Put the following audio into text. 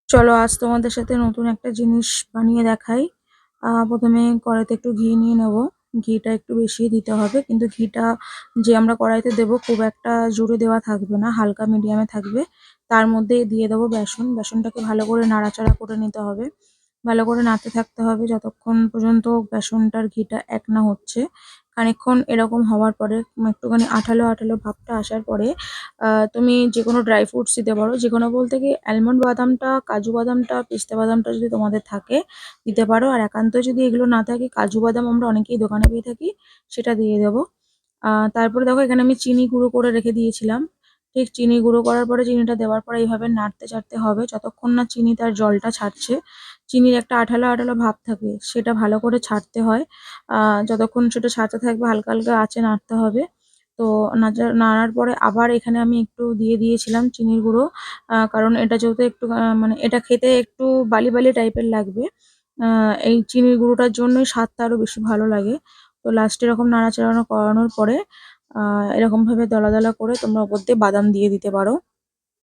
চলো আজ তোমাদের সাথে নতুন একটা জিনিস বানিয়ে দেখাই। প্রথমে কড়াইতে একটু ঘি নিয়ে নেব। ঘিটা একটু বেশি দিতে হবে, কিন্তু ঘিটা যে আমরা কড়াইতে দেবো খুব একটা জোরে দেওয়া থাকবে না, হালকা মিডিয়ামে থাকবে। তার মধ্যে দিয়ে দেবো বেসন। বেসনটাকে ভালো করে নাড়াচাড়া করে নিতে হবে, ভালো করে নাড়তে থাকতে হবে যতক্ষণ পর্যন্ত বেসনটার ঘিটা এক না হচ্ছে। খানিকক্ষণ এরকম হওয়ার পরে একটুখানি আঠালো আঠালো ভাবটা আসার পরে তুমি যে কোনো ড্রাই ফ্রুটস দিতে পারো। যে কোনো বলতে কি অ্যালমন্ড বাদামটা, কাজু বাদামটা, পেস্তা বাদামটা যদি তোমাদের থাকে দিতে পারো। আর একান্ত যদি এগুলো না থাকে, কাজু বাদাম আমরা অনেকেই দোকানে পেয়ে থাকি, সেটা দিয়ে দেবো। তারপরে দেখো এখানে আমি চিনি গুঁড়ো করে রেখে দিয়েছিলাম। ঠিক চিনি গুঁড়ো করার পরে চিনিটা দেওয়ার পরে এইভাবে নাড়তে চাড়তে হবে যতক্ষণ না চিনি তার জলটা ছাড়ছে। চিনির একটা আঠালো আঠালো ভাব থাকে, সেটা ভালো করে ছাড়তে হয়। যতক্ষণ সেটা ছাড়তে থাকবে হালকা হালকা আঁচে নাড়তে হবে। তো নাড়ার পরে আবার এখানে আমি একটু দিয়ে দিয়েছিলাম চিনির গুঁড়ো। কারণ এটা যেহেতু একটু মানে এটা খেতে একটু বালি বালি টাইপের লাগবে। এই চিনির গুঁড়োটার জন্যই স্বাদটা আরো বেশি ভালো লাগে। তো লাস্টে এরকম নাড়াচাড়া করানোর পরে এরকম ভাবে দলা দলা করে তোমরা ওপর দিয়ে বাদাম দিয়ে দিতে পারো।